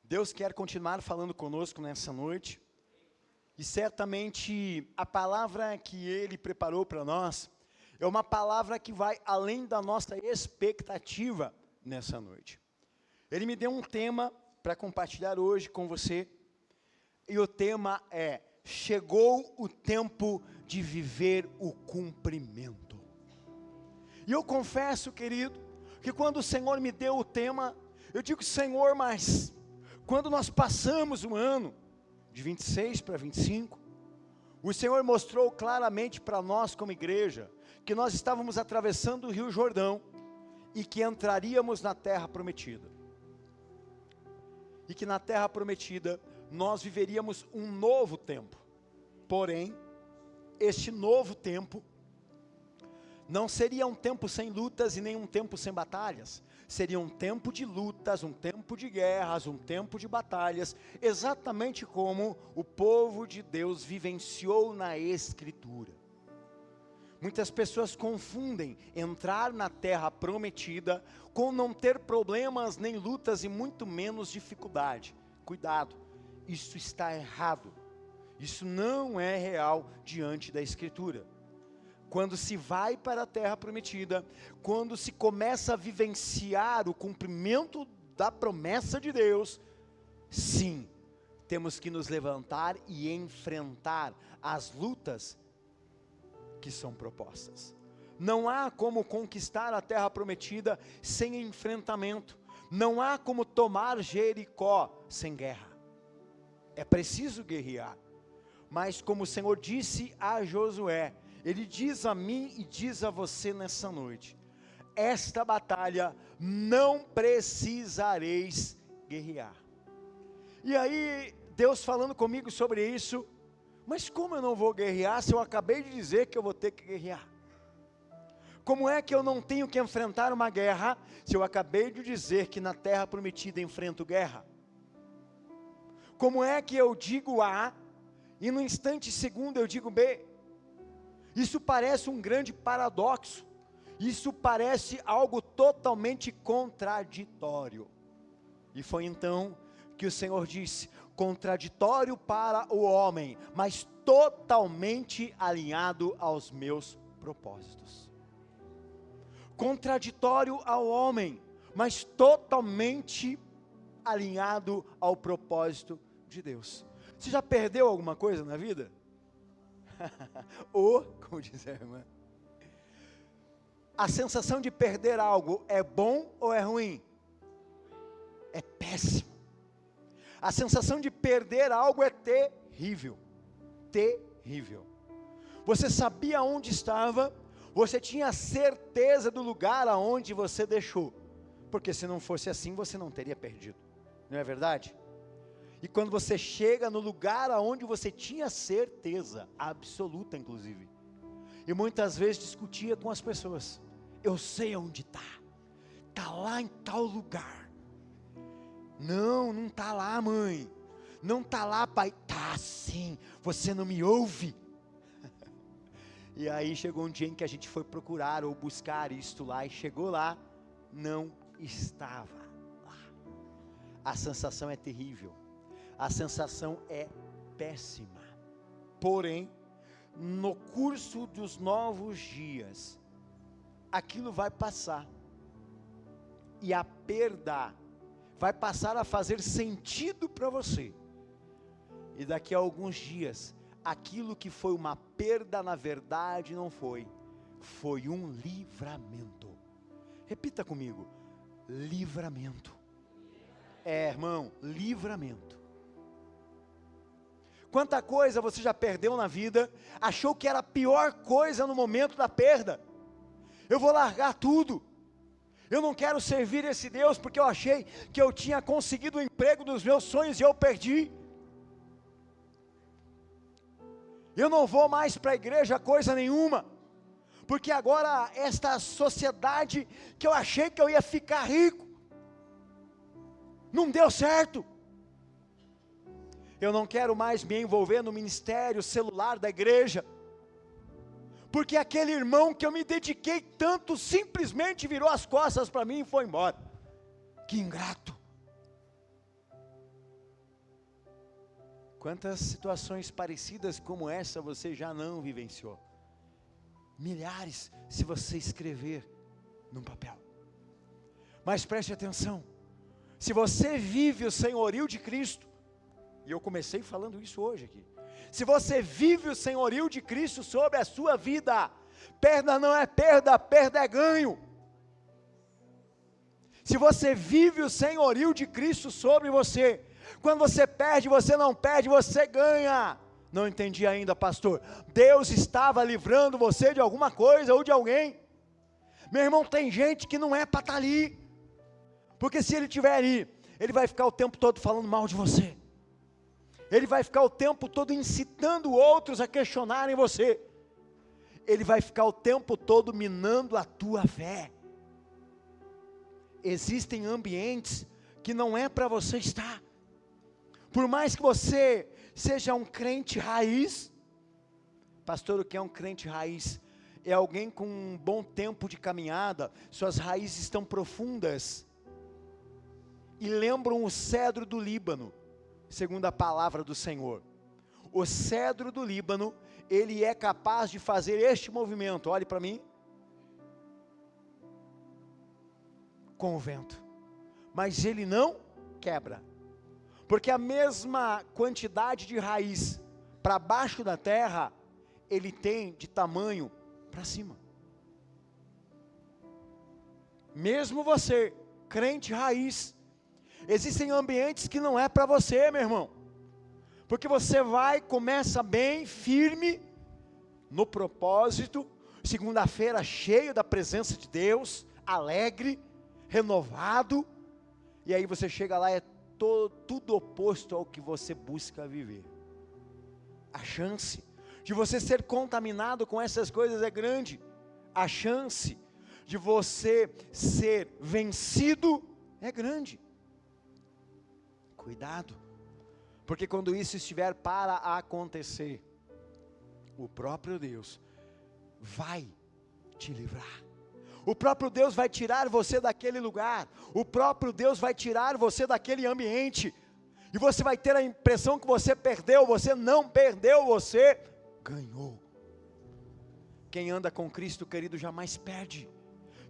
Deus quer continuar falando conosco nessa noite, e certamente a palavra que Ele preparou para nós, é uma palavra que vai além da nossa expectativa nessa noite. Ele me deu um tema para compartilhar hoje com você, e o tema é: chegou o tempo de viver o cumprimento. E eu confesso, querido, que quando o Senhor me deu o tema, eu digo: Senhor, mas quando nós passamos um ano, de 26 para 25, o Senhor mostrou claramente para nós como igreja, que nós estávamos atravessando o Rio Jordão, e que entraríamos na terra prometida. E que na terra prometida, nós viveríamos um novo tempo. Porém, este novo tempo, não seria um tempo sem lutas e nem um tempo sem batalhas. Seria um tempo de lutas, um tempo de guerras, um tempo de batalhas, exatamente como o povo de Deus vivenciou na Escritura. Muitas pessoas confundem entrar na terra prometida com não ter problemas, nem lutas e muito menos dificuldade. Cuidado, isso está errado. Isso não é real diante da Escritura. Quando se vai para a terra prometida, quando se começa a vivenciar o cumprimento da promessa de Deus, sim, temos que nos levantar e enfrentar as lutas que são propostas. Não há como conquistar a terra prometida sem enfrentamento. Não há como tomar Jericó sem guerra. É preciso guerrear. Mas como o Senhor disse a Josué, Ele diz a mim e diz a você nessa noite: esta batalha não precisareis guerrear. E aí, Deus falando comigo sobre isso: mas como eu não vou guerrear se eu acabei de dizer que eu vou ter que guerrear? Como é que eu não tenho que enfrentar uma guerra se eu acabei de dizer que na terra prometida enfrento guerra? Como é que eu digo A e no instante segundo eu digo B? Isso parece um grande paradoxo. Isso parece algo totalmente contraditório. E foi então que o Senhor disse: contraditório para o homem, mas totalmente alinhado aos meus propósitos. Contraditório ao homem, mas totalmente alinhado ao propósito de Deus. Você já perdeu alguma coisa na vida? Ou, como diz a irmã, a sensação de perder algo é bom ou é ruim? É péssimo. A sensação de perder algo é terrível. Terrível. Você sabia onde estava, você tinha certeza do lugar aonde você deixou, porque se não fosse assim, você não teria perdido, não é verdade? E quando você chega no lugar aonde você tinha certeza, absoluta inclusive, e muitas vezes discutia com as pessoas: eu sei onde está lá em tal lugar. Não está lá, mãe, não está lá, pai. Está sim, você não me ouve. E aí chegou um dia em que a gente foi procurar ou buscar isto lá, e chegou lá, não estava lá. A sensação é terrível, a sensação é péssima. Porém, no curso dos novos dias, aquilo vai passar, e a perda vai passar a fazer sentido para você, e daqui a alguns dias, aquilo que foi uma perda, na verdade não foi, foi um livramento. Repita comigo: livramento. Irmão, livramento. Quanta coisa você já perdeu na vida, achou que era a pior coisa no momento da perda. Eu vou largar tudo, eu não quero servir esse Deus, porque eu achei que eu tinha conseguido o emprego dos meus sonhos e eu perdi. Eu não vou mais para a igreja coisa nenhuma, porque agora esta sociedade que eu achei que eu ia ficar rico, não deu certo. Eu não quero mais me envolver no ministério celular da igreja, porque aquele irmão que eu me dediquei tanto, simplesmente virou as costas para mim e foi embora. Que ingrato. Quantas situações parecidas como essa você já não vivenciou? Milhares, se você escrever num papel. Mas preste atenção, se você vive o senhorio de Cristo, e eu comecei falando isso hoje aqui, se você vive o senhorio de Cristo sobre a sua vida, perda não é perda, perda é ganho. Se você vive o senhorio de Cristo sobre você, quando você perde, você não perde, você ganha. Não entendi ainda, pastor. Deus estava livrando você de alguma coisa ou de alguém. Meu irmão, tem gente que não é para estar ali, porque se ele estiver ali, ele vai ficar o tempo todo falando mal de você, ele vai ficar o tempo todo incitando outros a questionarem você, ele vai ficar o tempo todo minando a tua fé. Existem ambientes que não é para você estar, por mais que você seja um crente raiz. Pastor, o que é um crente raiz? É alguém com um bom tempo de caminhada, suas raízes estão profundas, e lembram o cedro do Líbano, segundo a palavra do Senhor. O cedro do Líbano, ele é capaz de fazer este movimento, olhe para mim, com o vento, mas ele não quebra, porque a mesma quantidade de raiz para baixo da terra, ele tem de tamanho para cima. Mesmo você, crente raiz, existem ambientes que não é para você, meu irmão, porque você vai, começa bem, firme, no propósito, segunda-feira cheio da presença de Deus, alegre, renovado, e aí você chega lá, é tudo oposto ao que você busca viver. A chance de você ser contaminado com essas coisas é grande, a chance de você ser vencido é grande. Cuidado, porque quando isso estiver para acontecer, o próprio Deus vai te livrar. O próprio Deus vai tirar você daquele lugar, o próprio Deus vai tirar você daquele ambiente, e você vai ter a impressão que você perdeu. Você não perdeu, você ganhou. Quem anda com Cristo, querido, jamais perde.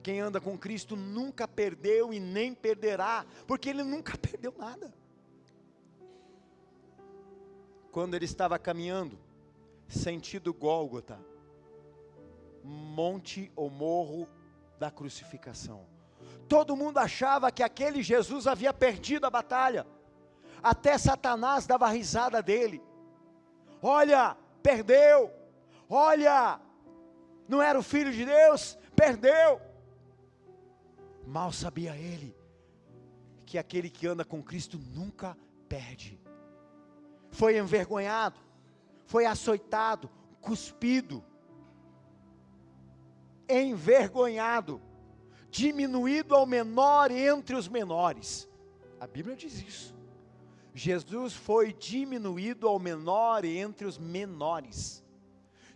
Quem anda com Cristo nunca perdeu e nem perderá, porque ele nunca perdeu nada. Quando ele estava caminhando, sentido Gólgota, monte ou morro da crucificação, todo mundo achava que aquele Jesus havia perdido a batalha, até Satanás dava risada dele. Olha, perdeu, olha, não era o Filho de Deus, perdeu. Mal sabia ele, que aquele que anda com Cristo nunca perde. Foi envergonhado, foi açoitado, cuspido, envergonhado, diminuído ao menor entre os menores. A Bíblia diz isso. Jesus foi diminuído ao menor entre os menores,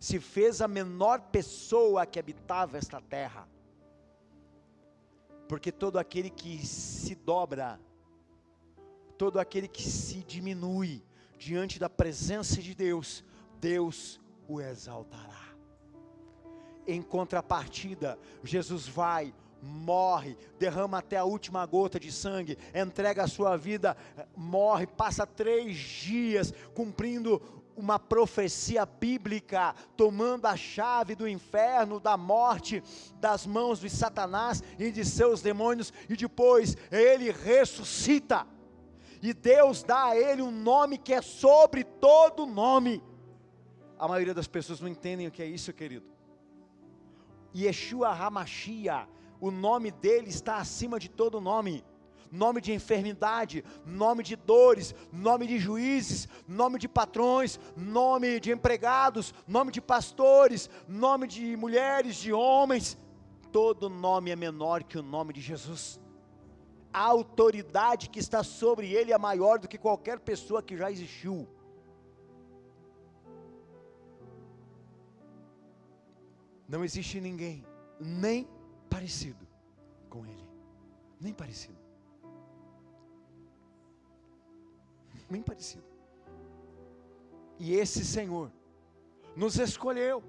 se fez a menor pessoa que habitava esta terra, porque todo aquele que se dobra, todo aquele que se diminui diante da presença de Deus, Deus o exaltará. Em contrapartida, Jesus vai, morre, derrama até a última gota de sangue, entrega a sua vida, morre, passa 3 dias cumprindo uma profecia bíblica, tomando a chave do inferno, da morte, das mãos de Satanás e de seus demônios, e depois ele ressuscita, e Deus dá a ele um nome que é sobre todo nome. A maioria das pessoas não entendem o que é isso, querido. Yeshua HaMashiach, o nome dele está acima de todo nome. Nome de enfermidade, nome de dores, nome de juízes, nome de patrões, nome de empregados, nome de pastores, nome de mulheres, de homens. Todo nome é menor que o nome de Jesus. A autoridade que está sobre ele é maior do que qualquer pessoa que já existiu. Não existe ninguém, nem parecido com ele, nem parecido, nem parecido. E esse Senhor nos escolheu,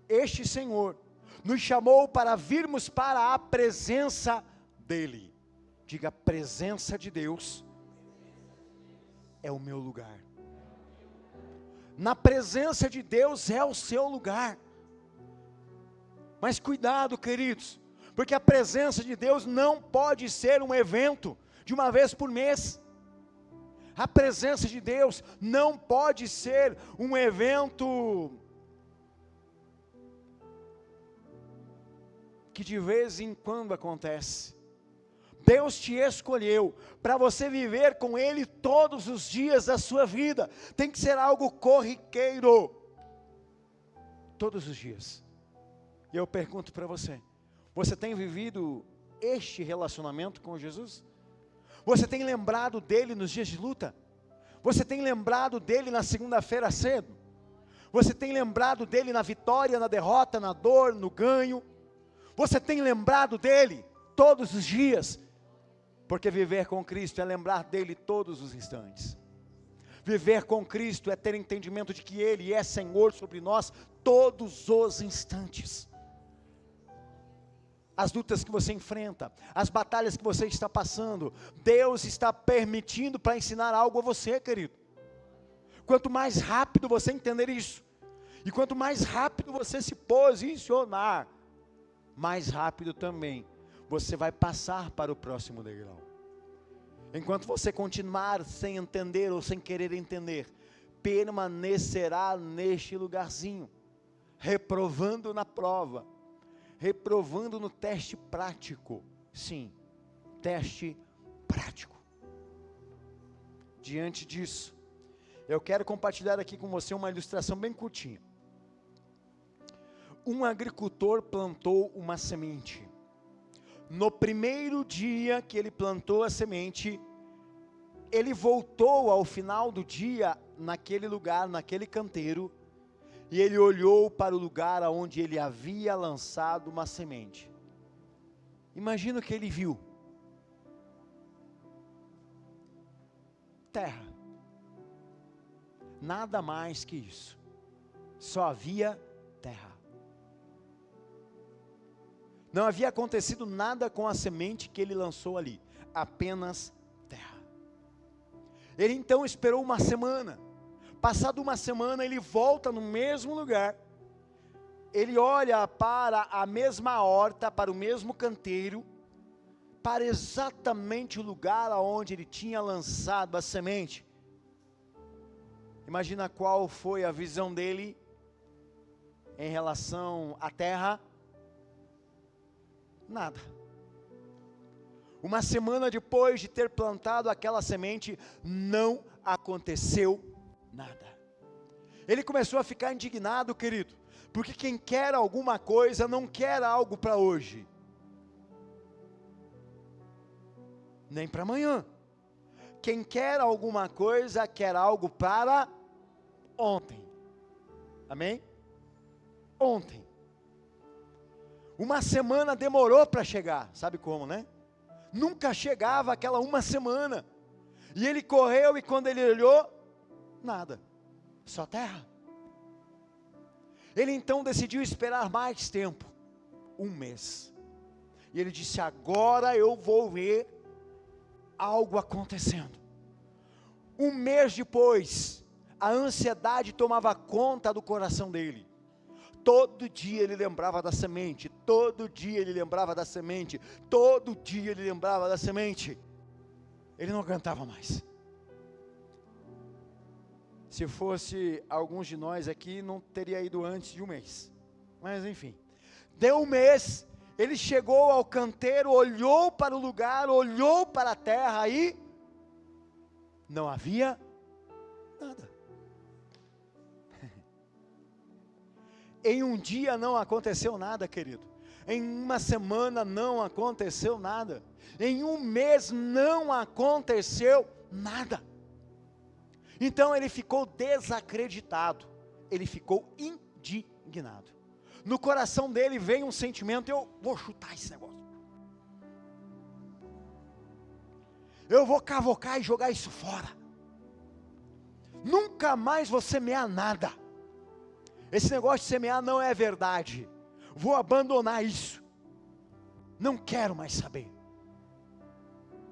este Senhor nos chamou para virmos para a presença dEle. Diga: a presença de Deus é o meu lugar. Na presença de Deus é o seu lugar. Mas cuidado, queridos, porque a presença de Deus não pode ser um evento de uma vez por mês. A presença de Deus não pode ser um evento que de vez em quando acontece. Deus te escolheu para você viver com Ele todos os dias da sua vida. Tem que ser algo corriqueiro, todos os dias. E eu pergunto para você: você tem vivido este relacionamento com Jesus? Você tem lembrado dele nos dias de luta? Você tem lembrado dele na segunda-feira cedo? Você tem lembrado dele na vitória, na derrota, na dor, no ganho? Você tem lembrado dele todos os dias? Porque viver com Cristo é lembrar dele todos os instantes. Viver com Cristo é ter entendimento de que Ele é Senhor sobre nós todos os instantes. As lutas que você enfrenta, as batalhas que você está passando, Deus está permitindo para ensinar algo a você, querido. Quanto mais rápido você entender isso, e quanto mais rápido você se posicionar, mais rápido também você vai passar para o próximo degrau. Enquanto você continuar sem entender ou sem querer entender, permanecerá neste lugarzinho, reprovando na prova, reprovando no teste prático. Sim, teste prático. Diante disso, eu quero compartilhar aqui com você uma ilustração bem curtinha. Um agricultor plantou uma semente. No primeiro dia que ele plantou a semente, ele voltou ao final do dia naquele lugar, naquele canteiro, e ele olhou para o lugar onde ele havia lançado uma semente. Imagina o que ele viu: terra. Nada mais que isso. Só havia terra. Não havia acontecido nada com a semente que ele lançou ali, apenas terra. Ele então esperou uma semana. Passada uma semana, ele volta no mesmo lugar. Ele olha para a mesma horta, para o mesmo canteiro, para exatamente o lugar aonde ele tinha lançado a semente. Imagina qual foi a visão dele em relação à terra? Nada. Uma semana depois de ter plantado aquela semente, não aconteceu nada. Ele começou a ficar indignado, querido, porque quem quer alguma coisa não quer algo para hoje, nem para amanhã. Quem quer alguma coisa quer algo para ontem. Amém? Ontem. Uma semana demorou para chegar, sabe como, né? Nunca chegava aquela uma semana. E ele correu e quando ele olhou, nada, só terra. Ele então decidiu esperar mais tempo, um mês. E ele disse: agora eu vou ver algo acontecendo. Um mês depois, a ansiedade tomava conta do coração dele. Todo dia ele lembrava da semente, todo dia ele lembrava da semente, todo dia ele lembrava da semente. Ele não aguentava mais. Se fosse alguns de nós aqui, não teria ido antes de um mês. Mas enfim, deu um mês, ele chegou ao canteiro, olhou para o lugar, olhou para a terra e não havia nada. Em um dia não aconteceu nada, querido. Em uma semana não aconteceu nada. Em um mês não aconteceu nada. Então ele ficou desacreditado. Ele ficou indignado. No coração dele veio um sentimento: eu vou chutar esse negócio. Eu vou cavocar e jogar isso fora. Nunca mais vou semear nada. Esse negócio de semear não é verdade. Vou abandonar isso. Não quero mais saber.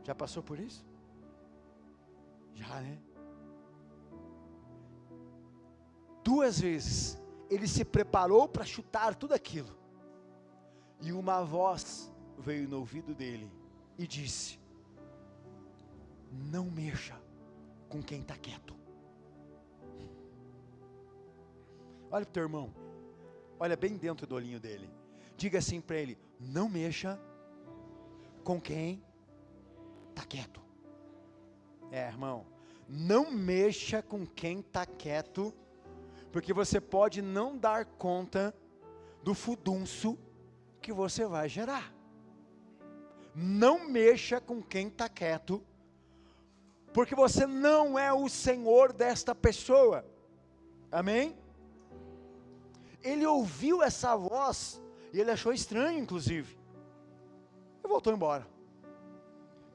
Já passou por isso? Já, né? 2 vezes ele se preparou para chutar tudo aquilo. E uma voz veio no ouvido dele e disse: não mexa com quem está quieto. Olha para o teu irmão, olha bem dentro do olhinho dele, diga assim para ele: não mexa com quem está quieto. Irmão, não mexa com quem está quieto, porque você pode não dar conta do furdunço que você vai gerar. Não mexa com quem está quieto, porque você não é o Senhor desta pessoa. Amém? Ele ouviu essa voz e ele achou estranho, inclusive, e voltou embora.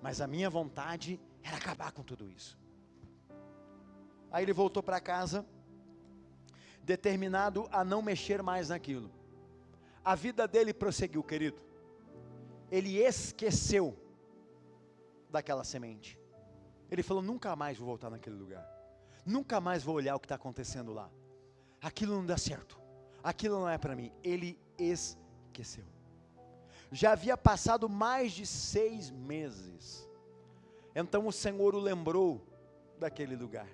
Mas a minha vontade era acabar com tudo isso. Aí ele voltou para casa, determinado a não mexer mais naquilo. A vida dele prosseguiu, querido. Ele esqueceu daquela semente. Ele falou: nunca mais vou voltar naquele lugar. Nunca mais vou olhar o que está acontecendo lá. Aquilo não dá certo. Aquilo não é para mim. Ele esqueceu. Já havia passado mais de 6 meses. Então o Senhor o lembrou daquele lugar.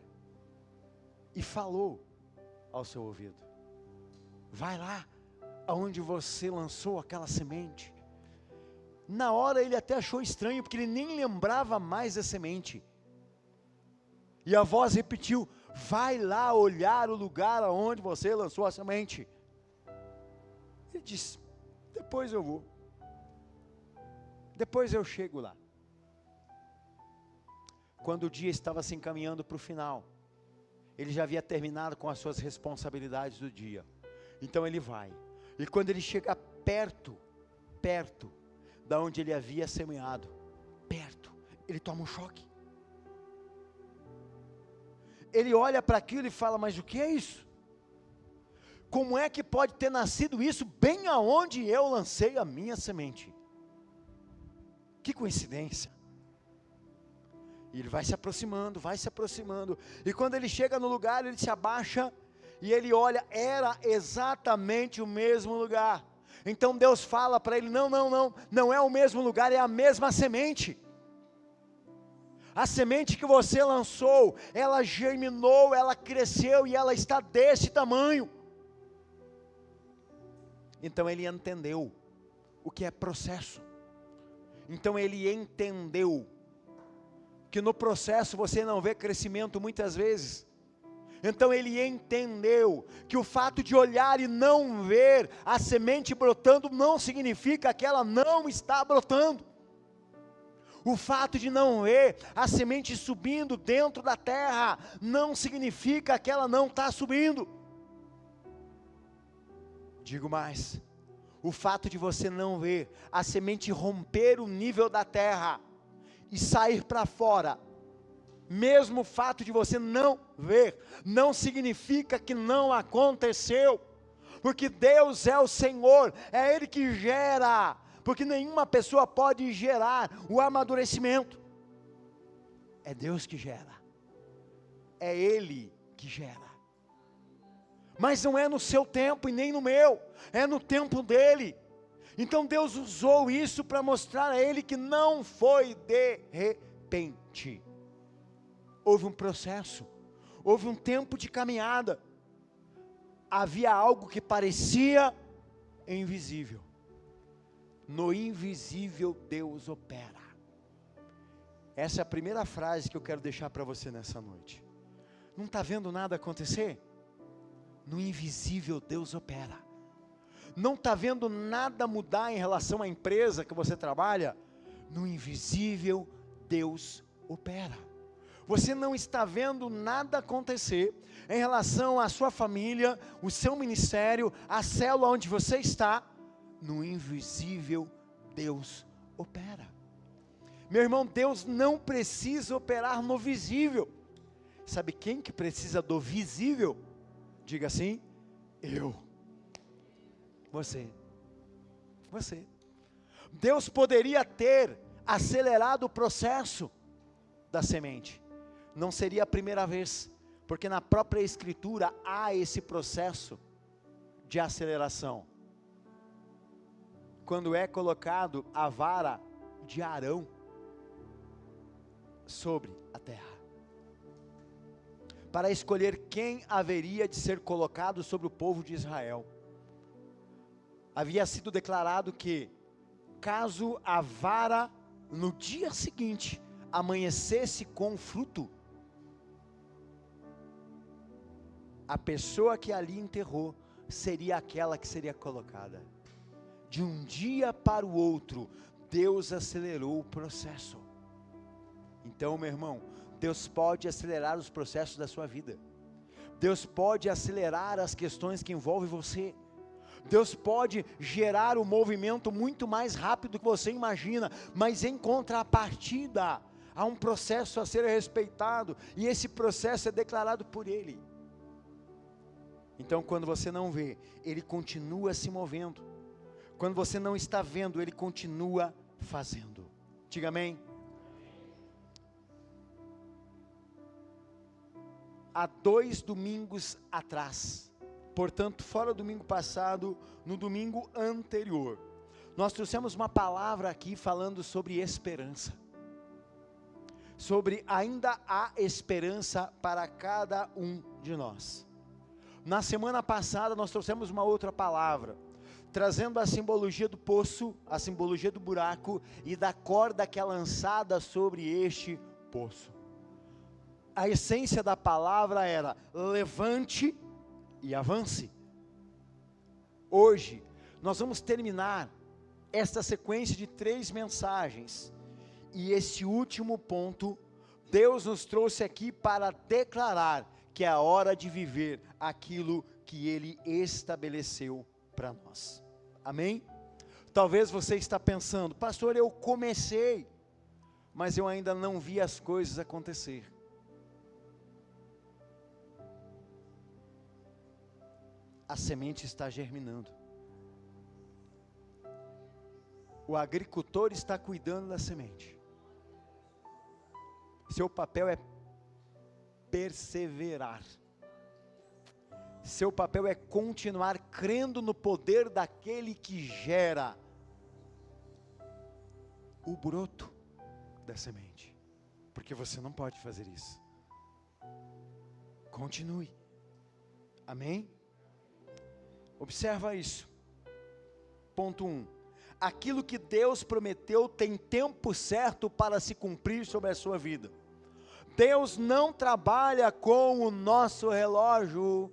E falou ao seu ouvido: vai lá aonde você lançou aquela semente. Na hora ele até achou estranho, porque ele nem lembrava mais da semente. E a voz repetiu: vai lá olhar o lugar aonde você lançou a semente. Ele disse: depois eu vou. Depois eu chego lá. Quando o dia estava se encaminhando para o final, ele já havia terminado com as suas responsabilidades do dia. Então ele vai. E quando ele chega perto da onde ele havia semeado, ele toma um choque. Ele olha para aquilo e fala: mas o que é isso? Como é que pode ter nascido isso bem aonde eu lancei a minha semente? Que coincidência. E ele vai se aproximando, e quando ele chega no lugar, ele se abaixa, e ele olha, era exatamente o mesmo lugar. Então Deus fala para ele: não é o mesmo lugar, é a mesma semente. A semente que você lançou, ela germinou, ela cresceu, e ela está desse tamanho. Então ele entendeu o que é processo. Então ele entendeu que no processo você não vê crescimento muitas vezes. Então ele entendeu que o fato de olhar e não ver a semente brotando não significa que ela não está brotando. O fato de não ver a semente subindo dentro da terra não significa que ela não está subindo. Digo mais, o fato de você não ver a semente romper o nível da terra e sair para fora, mesmo o fato de você não ver, não significa que não aconteceu, porque Deus é o Senhor, é Ele que gera, porque nenhuma pessoa pode gerar o amadurecimento, é Deus que gera, é Ele que gera, mas não é no seu tempo e nem no meu, é no tempo dEle. Então Deus usou isso para mostrar a ele que não foi de repente. Houve um processo, houve um tempo de caminhada. Havia algo que parecia invisível. No invisível Deus opera. Essa é a primeira frase que eu quero deixar para você nessa noite. Não está vendo nada acontecer? No invisível Deus opera. Não está vendo nada mudar em relação à empresa que você trabalha? No invisível Deus opera. Você não está vendo nada acontecer em relação à sua família, o seu ministério, a célula onde você está? No invisível Deus opera. Meu irmão, Deus não precisa operar no visível. Sabe quem que precisa do visível? Diga assim: eu. Você. Deus poderia ter acelerado o processo da semente. Não seria a primeira vez, porque na própria Escritura há esse processo de aceleração. Quando é colocado a vara de Arão sobre a terra, para escolher quem haveria de ser colocado sobre o povo de Israel. Havia sido declarado que, caso a vara no dia seguinte amanhecesse com fruto, a pessoa que ali enterrou seria aquela que seria colocada. De um dia para o outro, Deus acelerou o processo. Então, meu irmão, Deus pode acelerar os processos da sua vida. Deus pode acelerar as questões que envolvem você. Deus pode gerar um movimento muito mais rápido do que você imagina, mas em contrapartida, há um processo a ser respeitado, e esse processo é declarado por Ele. Então, quando você não vê, Ele continua se movendo. Quando você não está vendo, Ele continua fazendo. Diga amém. Há 2 domingos atrás, portanto, fora o domingo passado, no domingo anterior, nós trouxemos uma palavra aqui falando sobre esperança. Sobre ainda há esperança para cada um de nós. Na semana passada nós trouxemos uma outra palavra, trazendo a simbologia do poço, a simbologia do buraco e da corda que é lançada sobre este poço. A essência da palavra era: levante e avance. Hoje, nós vamos terminar esta sequência de 3 mensagens, e esse último ponto, Deus nos trouxe aqui para declarar que é a hora de viver aquilo que Ele estabeleceu para nós. Amém? Talvez você está pensando: pastor, eu comecei, mas eu ainda não vi as coisas acontecer. A semente está germinando. O agricultor está cuidando da semente. Seu papel é perseverar. Seu papel é continuar crendo no poder daquele que gera o broto da semente. Porque você não pode fazer isso. Continue. Amém? Observa isso. Ponto 1. Aquilo que Deus prometeu tem tempo certo para se cumprir sobre a sua vida. Deus não trabalha com o nosso relógio.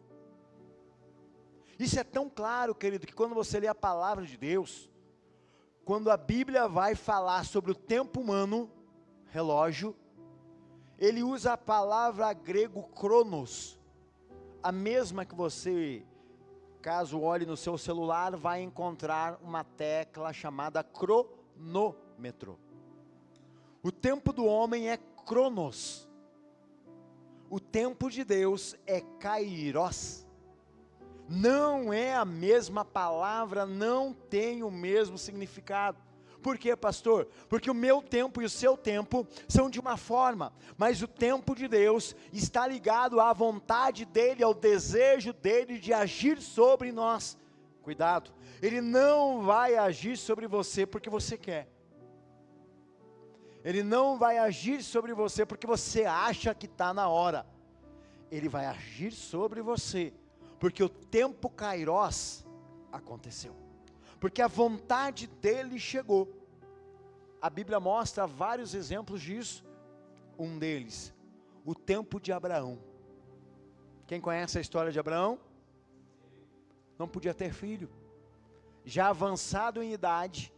Isso é tão claro, querido, que quando você lê a palavra de Deus, quando a Bíblia vai falar sobre o tempo humano, relógio, ele usa a palavra grego cronos, a mesma que você, caso olhe no seu celular, vai encontrar uma tecla chamada cronômetro. O tempo do homem é cronos. O tempo de Deus é kairos. Não é a mesma palavra, não tem o mesmo significado. Por quê, pastor? Porque o meu tempo e o seu tempo são de uma forma, mas o tempo de Deus está ligado à vontade dEle, ao desejo dEle de agir sobre nós. Cuidado, Ele não vai agir sobre você porque você quer. Ele não vai agir sobre você porque você acha que está na hora. Ele vai agir sobre você porque o tempo kairos aconteceu. Porque a vontade dele chegou. A Bíblia mostra vários exemplos disso. Um deles, o tempo de Abraão. Quem conhece a história de Abraão? Não podia ter filho. Já avançado em idade,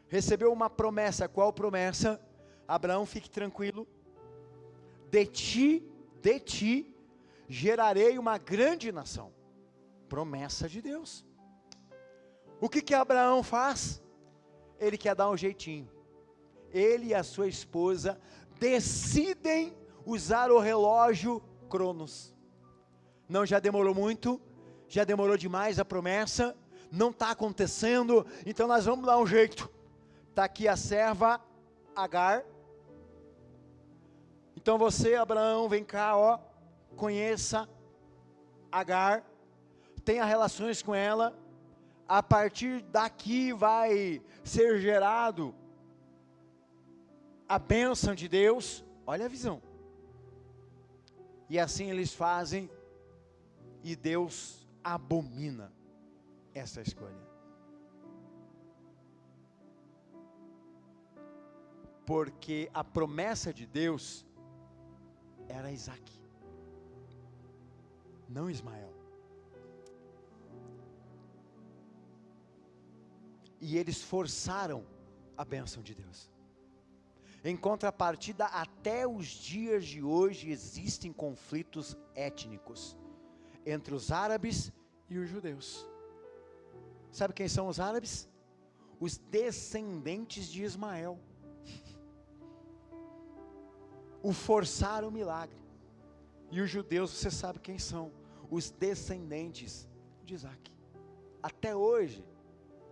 recebeu uma promessa. Qual promessa? Abraão, fique tranquilo. De ti, gerarei uma grande nação. Promessa de Deus. O que Abraão faz? Ele quer dar um jeitinho. Ele e a sua esposa decidem usar o relógio Cronos. Não, já demorou muito, já demorou demais a promessa, não está acontecendo, então nós vamos dar um jeito. Está aqui a serva Agar. Então você, Abraão, vem cá, ó, conheça Agar, tenha relações com ela, a partir daqui vai ser gerado a bênção de Deus. Olha a visão. E assim eles fazem, e Deus abomina essa escolha. Porque a promessa de Deus era Isaac, não Ismael. E eles forçaram a bênção de Deus. Em contrapartida, até os dias de hoje existem conflitos étnicos entre os árabes e os judeus. Sabe quem são os árabes? Os descendentes de Ismael. O forçaram o milagre. E os judeus, você sabe quem são? Os descendentes de Isaac. Até hoje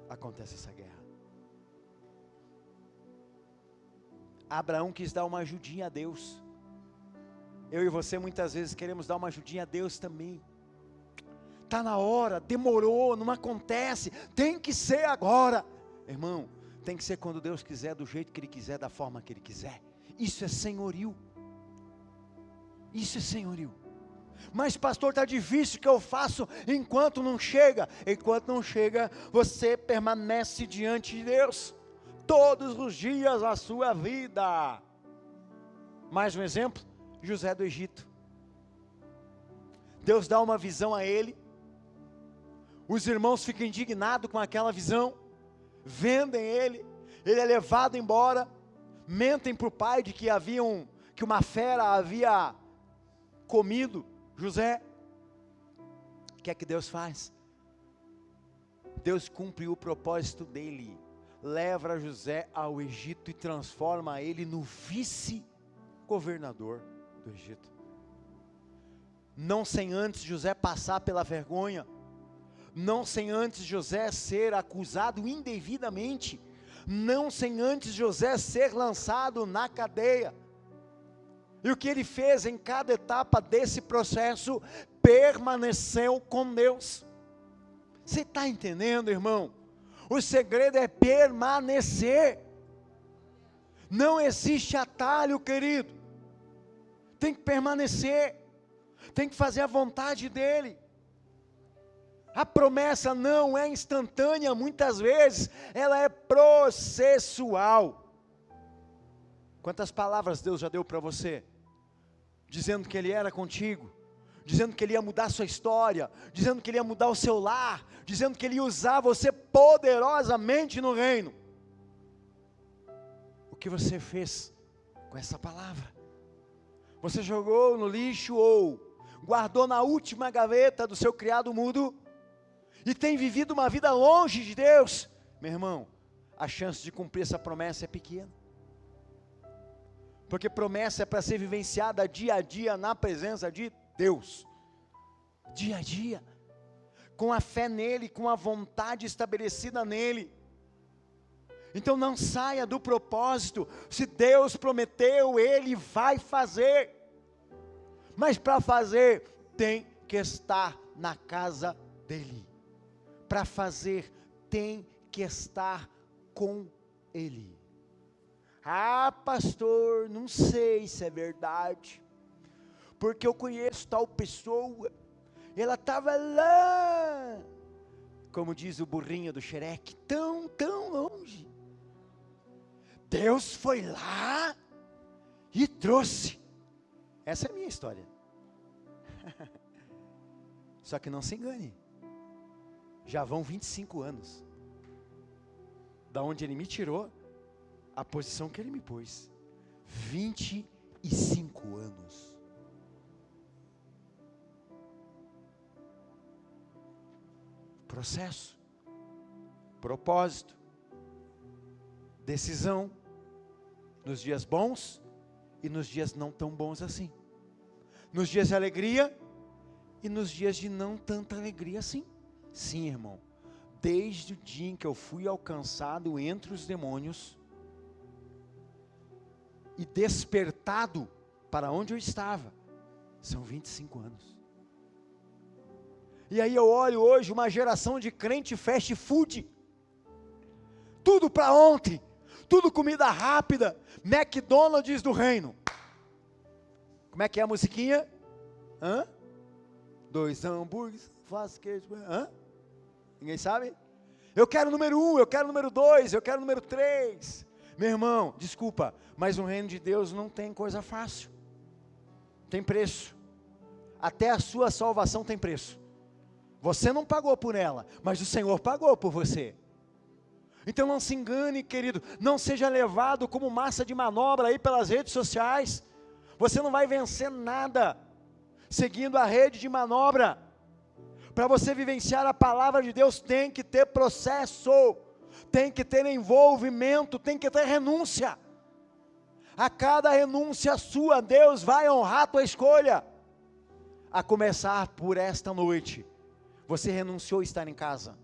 acontece essa guerra. Abraão quis dar uma ajudinha a Deus. Eu e você muitas vezes queremos dar uma ajudinha a Deus também. Está na hora, demorou, não acontece, tem que ser agora. Irmão, tem que ser quando Deus quiser, do jeito que Ele quiser, da forma que Ele quiser. Isso é senhorio. Isso é senhorio. Mas pastor, está difícil, o que eu faço enquanto não chega? Enquanto não chega, você permanece diante de Deus todos os dias da sua vida. Mais um exemplo, José do Egito. Deus dá uma visão a ele, os irmãos ficam indignados com aquela visão, vendem ele é levado embora, mentem para o pai de que que uma fera havia comido José. O que é que Deus faz? Deus cumpre o propósito dele, leva José ao Egito e transforma ele no vice-governador do Egito. Não sem antes José passar pela vergonha, não sem antes José ser acusado indevidamente, não sem antes José ser lançado na cadeia. E o que ele fez em cada etapa desse processo? Permaneceu com Deus. Você está entendendo, irmão? O segredo é permanecer. Não existe atalho, querido. Tem que permanecer. Tem que fazer a vontade dEle. A promessa não é instantânea, muitas vezes ela é processual. Quantas palavras Deus já deu para você? Dizendo que Ele era contigo, dizendo que Ele ia mudar a sua história, dizendo que Ele ia mudar o seu lar, dizendo que Ele ia usar você poderosamente no reino. O que você fez com essa palavra? Você jogou no lixo ou guardou na última gaveta do seu criado mudo? E tem vivido uma vida longe de Deus? Meu irmão, a chance de cumprir essa promessa é pequena. Porque promessa é para ser vivenciada dia a dia na presença de Deus. Dia a dia. Com a fé nele, com a vontade estabelecida nele. Então não saia do propósito. Se Deus prometeu, Ele vai fazer. Mas para fazer, tem que estar na casa dEle. Para fazer, tem que estar com Ele. Ah, pastor, não sei se é verdade, porque eu conheço tal pessoa, ela estava lá, como diz o burrinho do Shrek, tão longe. Deus foi lá e trouxe. Essa é a minha história. Só que não se engane, já vão 25 anos, da onde Ele me tirou, a posição que Ele me pôs, 25 anos. Processo, propósito, decisão, nos dias bons e nos dias não tão bons assim. nos dias de alegria e nos dias de não tanta alegria assim. Sim, irmão, desde o dia em que eu fui alcançado entre os demônios e despertado para onde eu estava, são 25 anos. E aí eu olho hoje uma geração de crente fast food, tudo para ontem, tudo comida rápida, McDonald's do reino. Como é que é a musiquinha? 2 hambúrgueres, faço queijo, ninguém sabe? Eu quero o número 1, eu quero o número 2, eu quero o número 3. Meu irmão, desculpa, mas no reino de Deus não tem coisa fácil, tem preço, até a sua salvação tem preço. Você não pagou por ela, mas o Senhor pagou por você. Então não se engane, querido, não seja levado como massa de manobra aí pelas redes sociais. Você não vai vencer nada seguindo a rede de manobra. Para você vivenciar a palavra de Deus tem que ter processo, tem que ter envolvimento, tem que ter renúncia. A cada renúncia sua, Deus vai honrar a tua escolha. A começar por esta noite, você renunciou a estar em casa,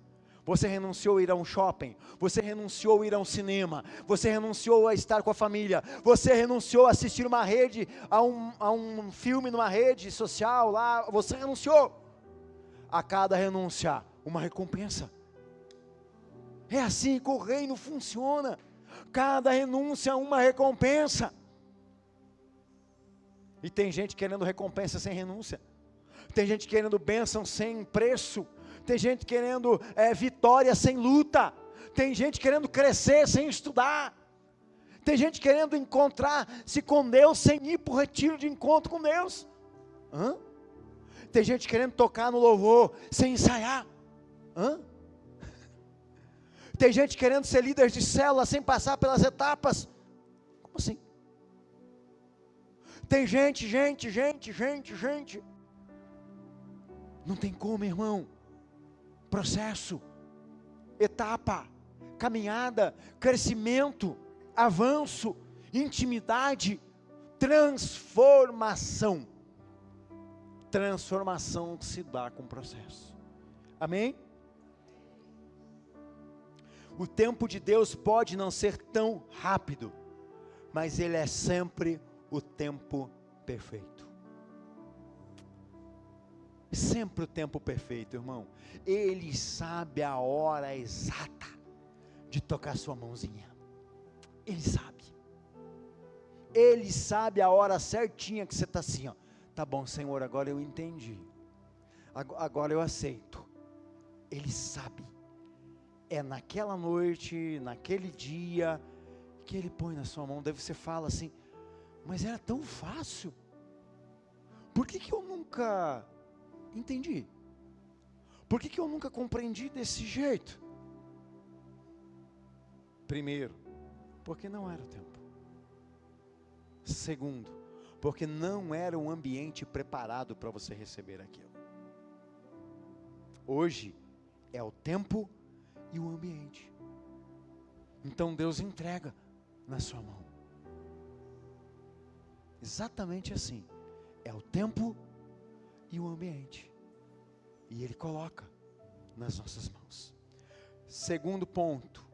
você renunciou a ir a um shopping, você renunciou a ir a um cinema, você renunciou a estar com a família, você renunciou a assistir uma rede, a um filme numa rede social lá, você renunciou. A cada renúncia, uma recompensa. É assim que o reino funciona, cada renúncia uma recompensa. E tem gente querendo recompensa sem renúncia, tem gente querendo bênção sem preço, tem gente querendo vitória sem luta, tem gente querendo crescer sem estudar, tem gente querendo encontrar-se com Deus sem ir para o retiro de encontro com Deus. Tem gente querendo tocar no louvor sem ensaiar. Tem gente querendo ser líder de célula sem passar pelas etapas. Como assim? Tem gente. Não tem como, irmão. Processo, etapa, caminhada, crescimento, avanço, intimidade, transformação. Transformação se dá com processo. Amém? O tempo de Deus pode não ser tão rápido, mas ele é sempre o tempo perfeito. Sempre o tempo perfeito, irmão. Ele sabe a hora exata de tocar sua mãozinha. Ele sabe. Ele sabe a hora certinha que você está assim, ó. Tá bom, Senhor, agora eu entendi. Agora eu aceito. Ele sabe. É naquela noite, naquele dia, que Ele põe na sua mão. Daí você fala assim, mas era tão fácil. Por que eu nunca entendi? Por que eu nunca compreendi desse jeito? Primeiro, porque não era o tempo. Segundo, porque não era um ambiente preparado para você receber aquilo. Hoje é o tempo e o ambiente. Então Deus entrega na sua mão. Exatamente assim. É o tempo e o ambiente. E Ele coloca nas nossas mãos. Segundo ponto,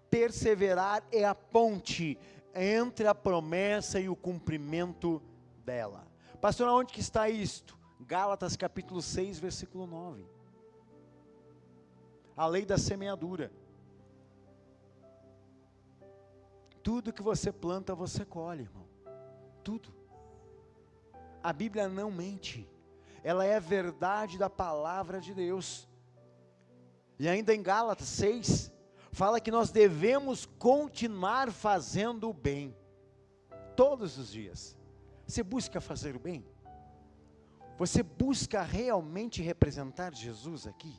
perseverar é a ponte entre a promessa e o cumprimento dela. Pastor, onde que está isto? Gálatas capítulo 6, versículo 9. A lei da semeadura. Tudo que você planta, você colhe, irmão. Tudo. A Bíblia não mente. Ela é a verdade da palavra de Deus. E ainda em Gálatas 6, fala que nós devemos continuar fazendo o bem. Todos os dias. Você busca fazer o bem? Você busca realmente representar Jesus aqui?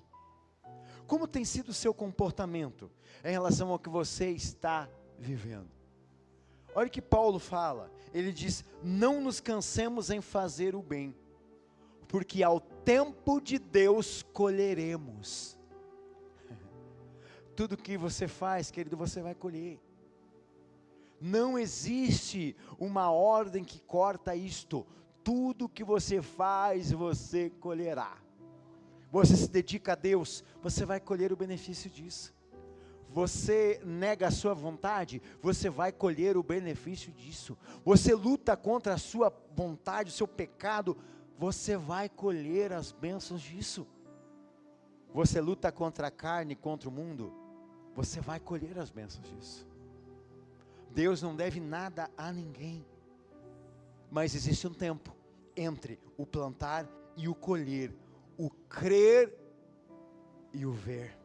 Como tem sido o seu comportamento em relação ao que você está vivendo? Olha o que Paulo fala. Ele diz, não nos cansemos em fazer o bem, porque ao tempo de Deus colheremos. Tudo que você faz, querido, você vai colher. Não existe uma ordem que corta isto. Tudo que você faz, você colherá. Você se dedica a Deus, você vai colher o benefício disso. Você nega a sua vontade, você vai colher o benefício disso. Você luta contra a sua vontade, o seu pecado, você vai colher as bênçãos disso. Você luta contra a carne, contra o mundo, você vai colher as bênçãos disso. Deus não deve nada a ninguém, mas existe um tempo entre o plantar e o colher, o crer e o ver.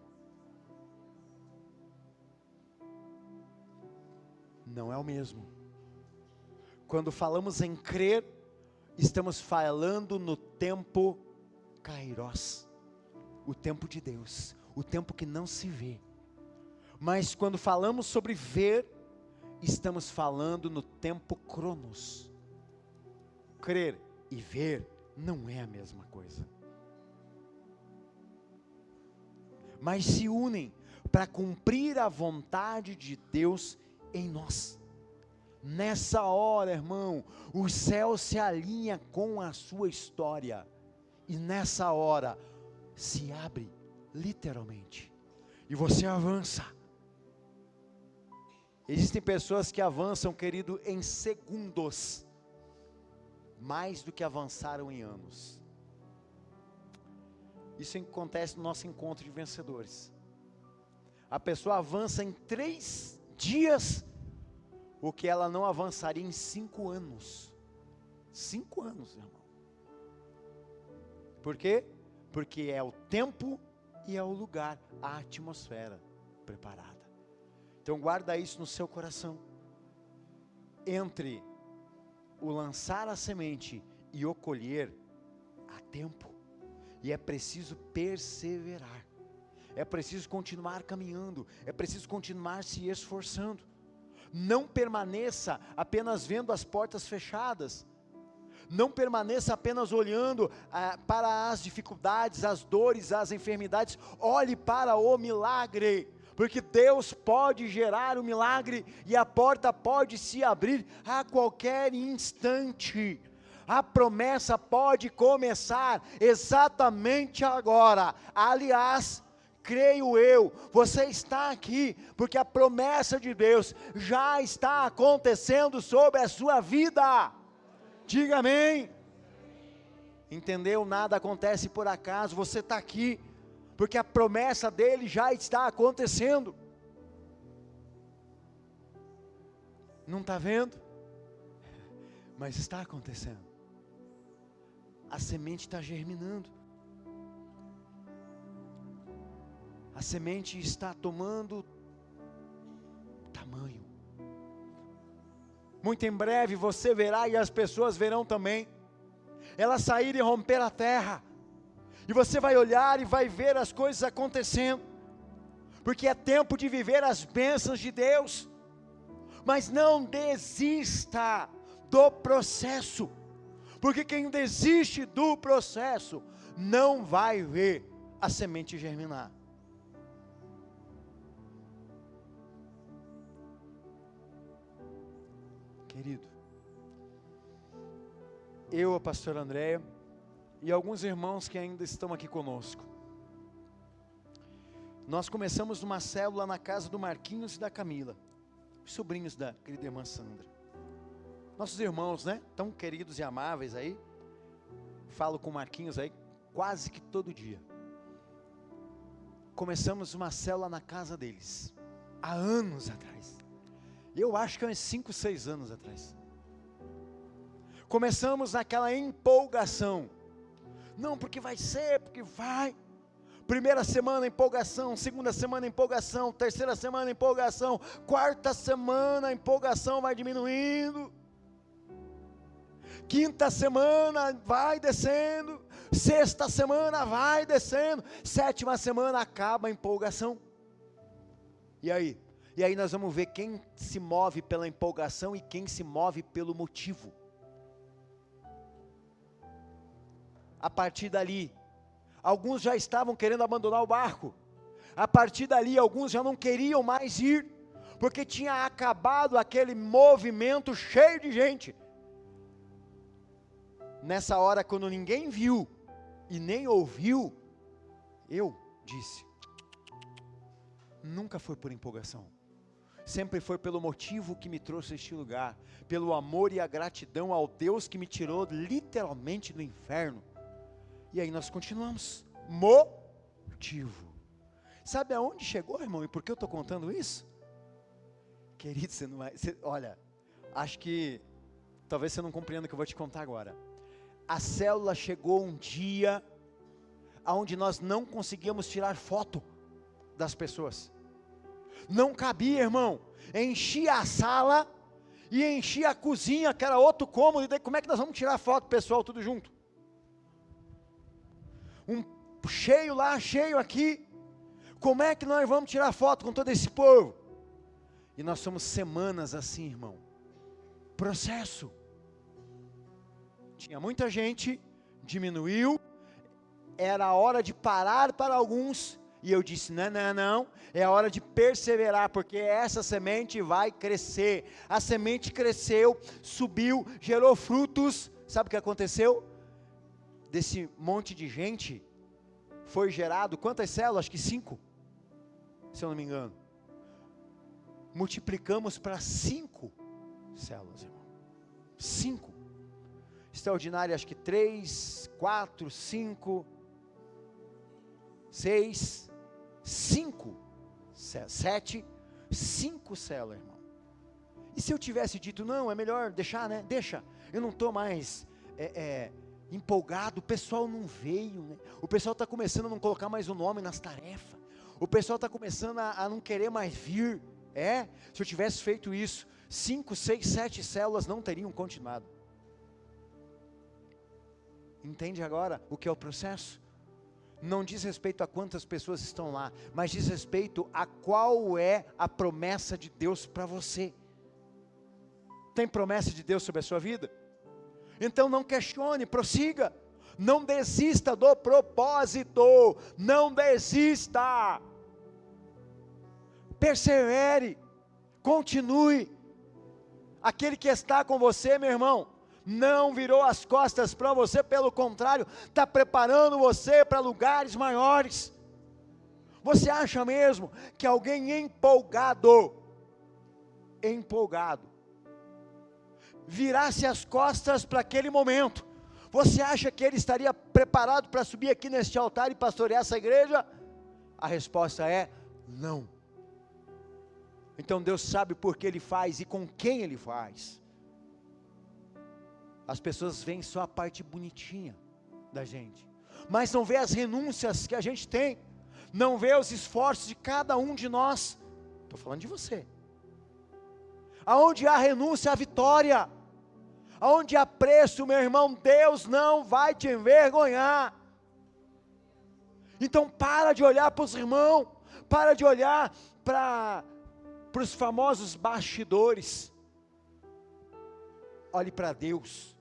Não é o mesmo. Quando falamos em crer, estamos falando no tempo Kairos, o tempo de Deus, o tempo que não se vê. Mas quando falamos sobre ver, estamos falando no tempo Cronos. Crer e ver não é a mesma coisa, mas se unem para cumprir a vontade de Deus em nós. Nessa hora, irmão, o céu se alinha com a sua história, e nessa hora se abre literalmente, e você avança. Existem pessoas que avançam, querido, em segundos, mais do que avançaram em anos. Isso acontece no nosso encontro de vencedores. A pessoa avança em 3 dias, o que ela não avançaria em 5 anos. 5 anos, irmão. Por quê? Porque é o tempo e é o lugar, a atmosfera preparada. Então guarda isso no seu coração. Entre o lançar a semente e o colher, há tempo. E é preciso perseverar. É preciso continuar caminhando. É preciso continuar se esforçando. Não permaneça apenas vendo as portas fechadas. Não permaneça apenas olhando para as dificuldades, as dores, as enfermidades. Olhe para o milagre, porque Deus pode gerar o milagre e a porta pode se abrir a qualquer instante. A promessa pode começar exatamente agora. Aliás, creio eu, você está aqui porque a promessa de Deus já está acontecendo sobre a sua vida. Diga amém. Entendeu? Nada acontece por acaso. Você está aqui porque a promessa dele já está acontecendo. Não está vendo? Mas está acontecendo. A semente está germinando. A semente está tomando tamanho. Muito em breve você verá e as pessoas verão também. Elas saírem e romper a terra. E você vai olhar e vai ver as coisas acontecendo. Porque é tempo de viver as bênçãos de Deus. Mas não desista do processo. Porque quem desiste do processo não vai ver a semente germinar. Querido, eu, a pastora Andréia e alguns irmãos que ainda estão aqui conosco, nós começamos uma célula na casa do Marquinhos e da Camila, os sobrinhos da querida irmã Sandra, nossos irmãos, né, tão queridos e amáveis aí. Falo com o Marquinhos aí quase que todo dia. Começamos uma célula na casa deles, há anos atrás. Eu acho que é uns 5, 6 anos atrás. Começamos naquela empolgação. Não, porque vai ser, porque vai. Primeira semana empolgação, segunda semana empolgação, terceira semana empolgação, quarta semana a empolgação vai diminuindo. Quinta semana vai descendo, sexta semana vai descendo, sétima semana acaba a empolgação. E aí? E aí nós vamos ver quem se move pela empolgação e quem se move pelo motivo. A partir dali, alguns já estavam querendo abandonar o barco. A partir dali, alguns já não queriam mais ir, porque tinha acabado aquele movimento cheio de gente. nessa hora, quando ninguém viu e nem ouviu, eu disse, nunca foi por empolgação, sempre foi pelo motivo que me trouxe a este lugar, pelo amor e a gratidão ao Deus que me tirou literalmente do inferno. E aí nós continuamos, motivo. Sabe aonde chegou, irmão, e por que eu estou contando isso? Querido, você não vai, olha, acho que talvez você não compreenda o que eu vou te contar agora. A célula chegou um dia onde nós não conseguíamos tirar foto das pessoas. Não cabia, irmão. Enchia a sala e enchia a cozinha, que era outro cômodo. E daí como é que nós vamos tirar foto, pessoal, tudo junto? Um cheio lá, cheio aqui. Como é que nós vamos tirar foto com todo esse povo? E nós somos semanas assim, irmão. Processo. Tinha muita gente, diminuiu, era a hora de parar para alguns, e eu disse, não, é a hora de perseverar, porque essa semente vai crescer. A semente cresceu, subiu, gerou frutos. Sabe o que aconteceu? Desse monte de gente, foi gerado, quantas células? Acho que 5, se eu não me engano. Multiplicamos para 5 células, irmão. 5. Extraordinário, acho que 3, 4, 5, 6, 5, 7, 5 células, irmão. E se eu tivesse dito, não, é melhor deixar, né? Deixa, eu não estou mais empolgado, o pessoal não veio, né? O pessoal está começando a não colocar mais o nome nas tarefas, o pessoal está começando a não querer mais vir. Se eu tivesse feito isso, 5, 6, 7 células não teriam continuado. Entende agora o que é o processo? Não diz respeito a quantas pessoas estão lá, mas diz respeito a qual é a promessa de Deus para você. Tem promessa de Deus sobre a sua vida? Então não questione, prossiga. Não desista do propósito. Não desista. Persevere. Continue. Aquele que está com você, meu irmão, não virou as costas para você, pelo contrário, está preparando você para lugares maiores. Você acha mesmo que alguém empolgado, virasse as costas para aquele momento, você acha que ele estaria preparado para subir aqui neste altar e pastorear essa igreja? A resposta é não. Então Deus sabe por que Ele faz e com quem Ele faz. As pessoas veem só a parte bonitinha da gente, mas não vê as renúncias que a gente tem, não vê os esforços de cada um de nós. Estou falando de você. Aonde há renúncia, há vitória. Aonde há preço, meu irmão, Deus não vai te envergonhar. Então para de olhar para os irmãos, para de olhar para os famosos bastidores. Olhe para Deus.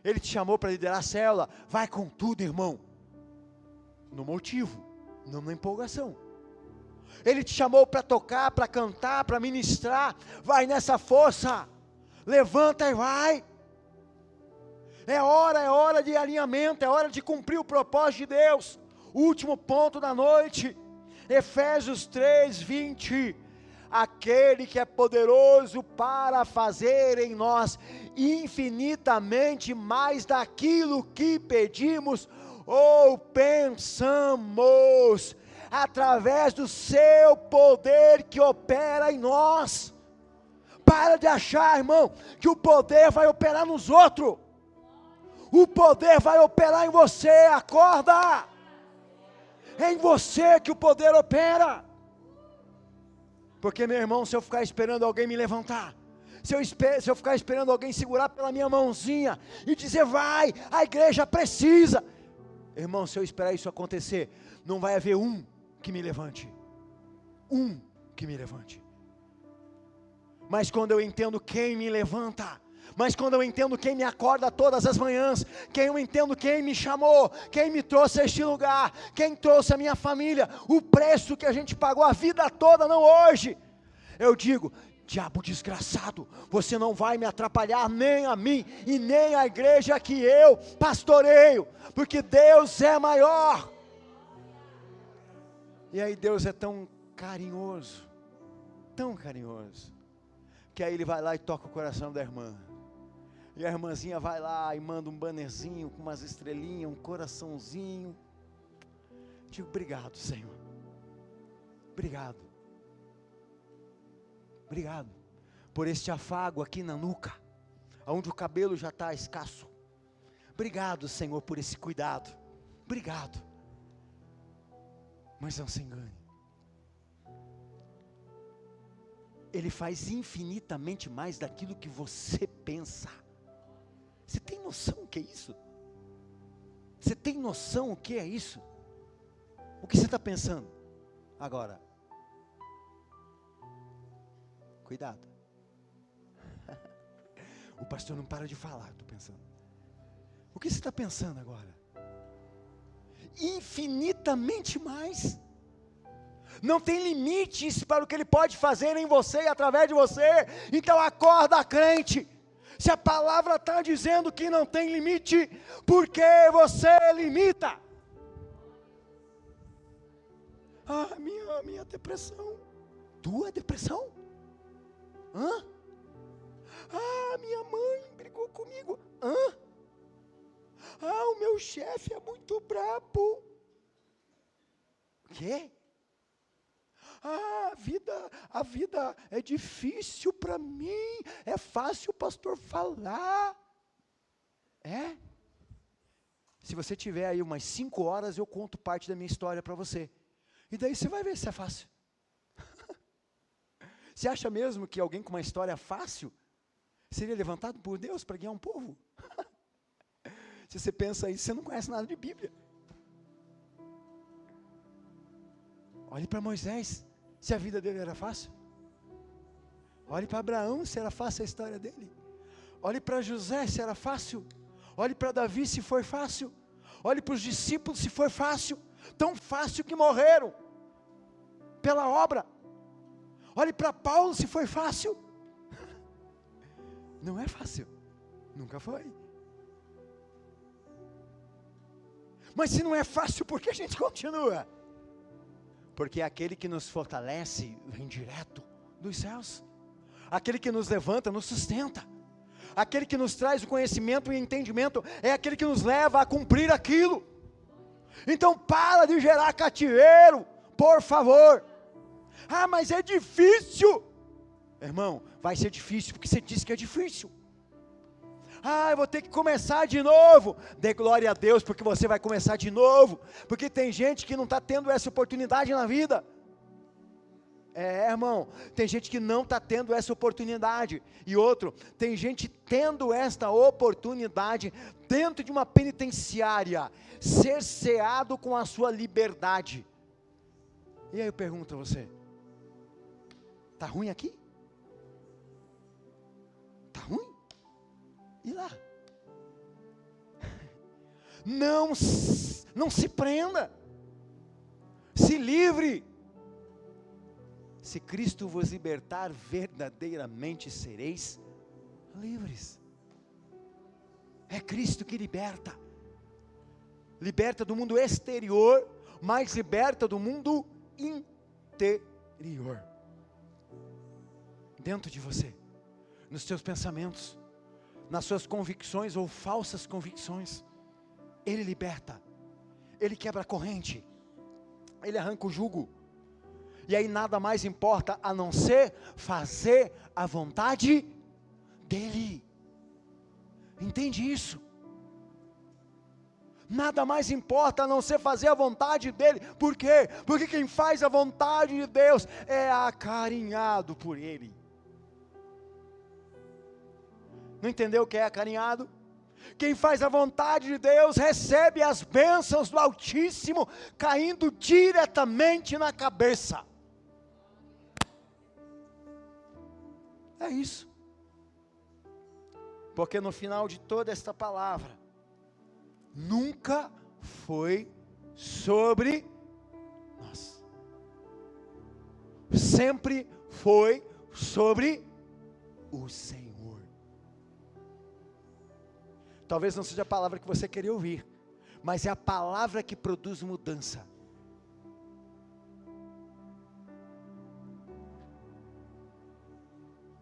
Ele te chamou para liderar a célula, vai com tudo, irmão, no motivo, não na empolgação. Ele te chamou para tocar, para cantar, para ministrar, vai nessa força, levanta e vai. É hora de alinhamento, é hora de cumprir o propósito de Deus. Último ponto da noite, Efésios 3:20, aquele que é poderoso para fazer em nós infinitamente mais daquilo que pedimos ou pensamos, através do seu poder que opera em nós. Para de achar, irmão, que o poder vai operar nos outros. O poder vai operar em você. Acorda! É em você que o poder opera. Porque, meu irmão, se eu ficar esperando alguém me levantar, se eu ficar esperando alguém segurar pela minha mãozinha e dizer, vai, a igreja precisa, irmão, se eu esperar isso acontecer, não vai haver um que me levante. Mas quando eu entendo quem me levanta, mas quando eu entendo quem me acorda todas as manhãs, eu entendo quem me chamou, quem me trouxe a este lugar, quem trouxe a minha família, o preço que a gente pagou a vida toda, não hoje, eu digo, diabo desgraçado, você não vai me atrapalhar, nem a mim, e nem a igreja que eu pastoreio, porque Deus é maior. E aí Deus é tão carinhoso, que aí Ele vai lá e toca o coração da irmã, e a irmãzinha vai lá e manda um bannerzinho, com umas estrelinhas, um coraçãozinho. Digo, obrigado, Senhor, obrigado por este afago aqui na nuca, onde o cabelo já está escasso. Obrigado, Senhor, por esse cuidado, obrigado. Mas não se engane, Ele faz infinitamente mais daquilo que você pensa. Você tem noção o que é isso? Você tem noção o que é isso? O que você está pensando? Agora, cuidado. O pastor não para de falar, estou pensando. O que você está pensando agora? Infinitamente mais. Não tem limites para o que Ele pode fazer em você e através de você. Então acorda, crente. Se a palavra está dizendo que não tem limite, por que você limita? Ah, minha depressão. Tua depressão? Hã? Ah, minha mãe brigou comigo. Hã? Ah, o meu chefe é muito brabo. O quê? Ah, a vida é difícil para mim. É fácil o pastor falar. É? Se você tiver aí umas 5 horas, eu conto parte da minha história para você. E daí você vai ver se é fácil. Você acha mesmo que alguém com uma história fácil seria levantado por Deus para guiar um povo? Se você pensa isso, você não conhece nada de Bíblia. Olhe para Moisés, se a vida dele era fácil. Olhe para Abraão, se era fácil a história dele. Olhe para José, se era fácil. Olhe para Davi, se foi fácil. Olhe para os discípulos, se foi fácil. Tão fácil que morreram pela obra. Olhe para Paulo, se foi fácil. Não é fácil, nunca foi. Mas se não é fácil, por que a gente continua? Porque aquele que nos fortalece vem direto dos céus. Aquele que nos levanta, nos sustenta. Aquele que nos traz o conhecimento e o entendimento é aquele que nos leva a cumprir aquilo. Então para de gerar cativeiro, por favor. Ah, mas é difícil. Irmão, vai ser difícil porque você disse que é difícil. Ah, eu vou ter que começar de novo. Dê glória a Deus porque você vai começar de novo. Porque tem gente que não está tendo essa oportunidade na vida. Irmão, tem gente que não está tendo essa oportunidade. E outro, tem gente tendo esta oportunidade dentro de uma penitenciária, cerceado com a sua liberdade. E aí eu pergunto a você, está ruim aqui? Está ruim? E lá? Não se prenda, se livre. Se Cristo vos libertar, verdadeiramente sereis livres. É Cristo que liberta. Liberta do mundo exterior, mas liberta do mundo interior. Dentro de você, nos seus pensamentos, nas suas convicções ou falsas convicções. Ele liberta. Ele quebra a corrente. Ele arranca o jugo. E aí nada mais importa a não ser fazer a vontade dEle. Entende isso? Nada mais importa a não ser fazer a vontade dEle. Por quê? Porque quem faz a vontade de Deus é acarinhado por Ele. Não entendeu o que é acarinhado? Quem faz a vontade de Deus recebe as bênçãos do Altíssimo caindo diretamente na cabeça. É isso. Porque no final de toda esta palavra, nunca foi sobre nós. Sempre foi sobre o Senhor. Talvez não seja a palavra que você queria ouvir, mas é a palavra que produz mudança.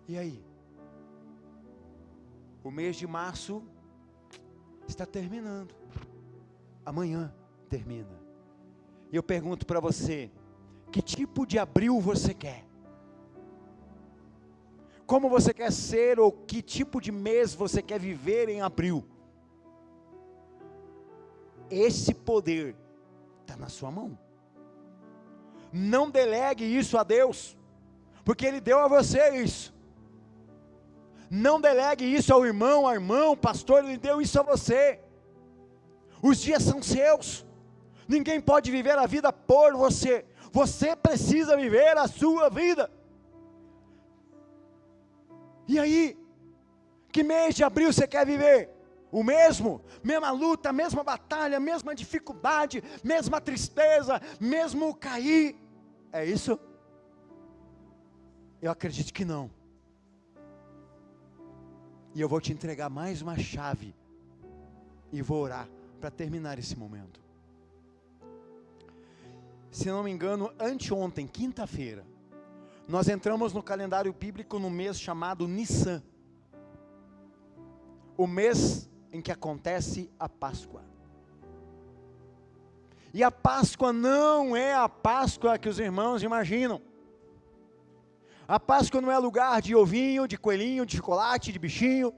E aí? O mês de março está terminando. Amanhã termina. E eu pergunto para você, que tipo de abril você quer? Como você quer ser, ou que tipo de mês você quer viver em abril? Esse poder está na sua mão. Não delegue isso a Deus, porque Ele deu a você isso. Não delegue isso ao irmão, pastor, Ele deu isso a você. Os dias são seus. Ninguém pode viver a vida por você. Você precisa viver a sua vida. E aí? Que mês de abril você quer viver? O mesmo? Mesma luta, mesma batalha, mesma dificuldade, mesma tristeza, mesmo cair? É isso? Eu acredito que não. E eu vou te entregar mais uma chave, e vou orar para terminar esse momento. Se não me engano, anteontem, quinta-feira, nós entramos no calendário bíblico no mês chamado Nissan, o mês em que acontece a Páscoa. E a Páscoa não é a Páscoa que os irmãos imaginam. A Páscoa não é lugar de ovinho, de coelhinho, de chocolate, de bichinho.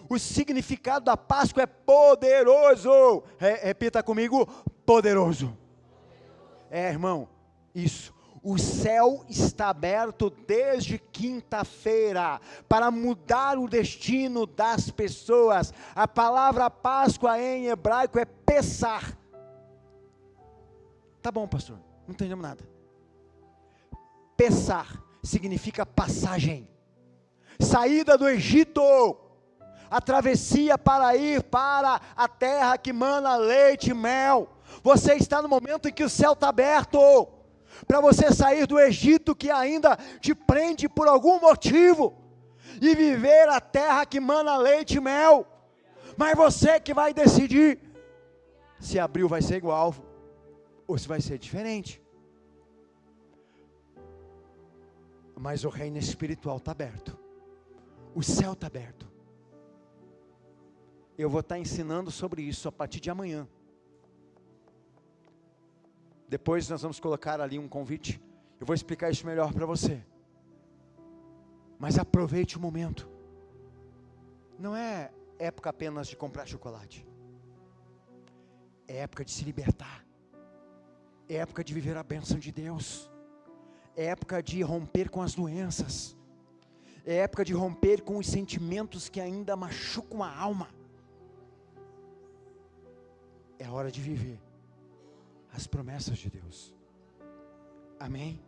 O significado da Páscoa é poderoso. Repita comigo, poderoso. Irmão, isso. O céu está aberto desde quinta-feira para mudar o destino das pessoas. A palavra Páscoa em hebraico é Pessar. Tá bom, pastor, não entendemos nada. Pessar significa passagem, saída do Egito, a travessia para ir para a terra que mana leite e mel. Você está no momento em que o céu está aberto, para você sair do Egito que ainda te prende por algum motivo, e viver a terra que mana leite e mel. Mas você que vai decidir, se abril vai ser igual, ou se vai ser diferente. Mas o reino espiritual está aberto, o céu está aberto. Eu vou estar ensinando sobre isso a partir de amanhã. Depois nós vamos colocar ali um convite, eu vou explicar isso melhor para você. Mas aproveite o momento. Não é época apenas de comprar chocolate, é época de se libertar, é época de viver a bênção de Deus, é época de romper com as doenças, é época de romper com os sentimentos que ainda machucam a alma. É hora de viver as promessas de Deus. Amém?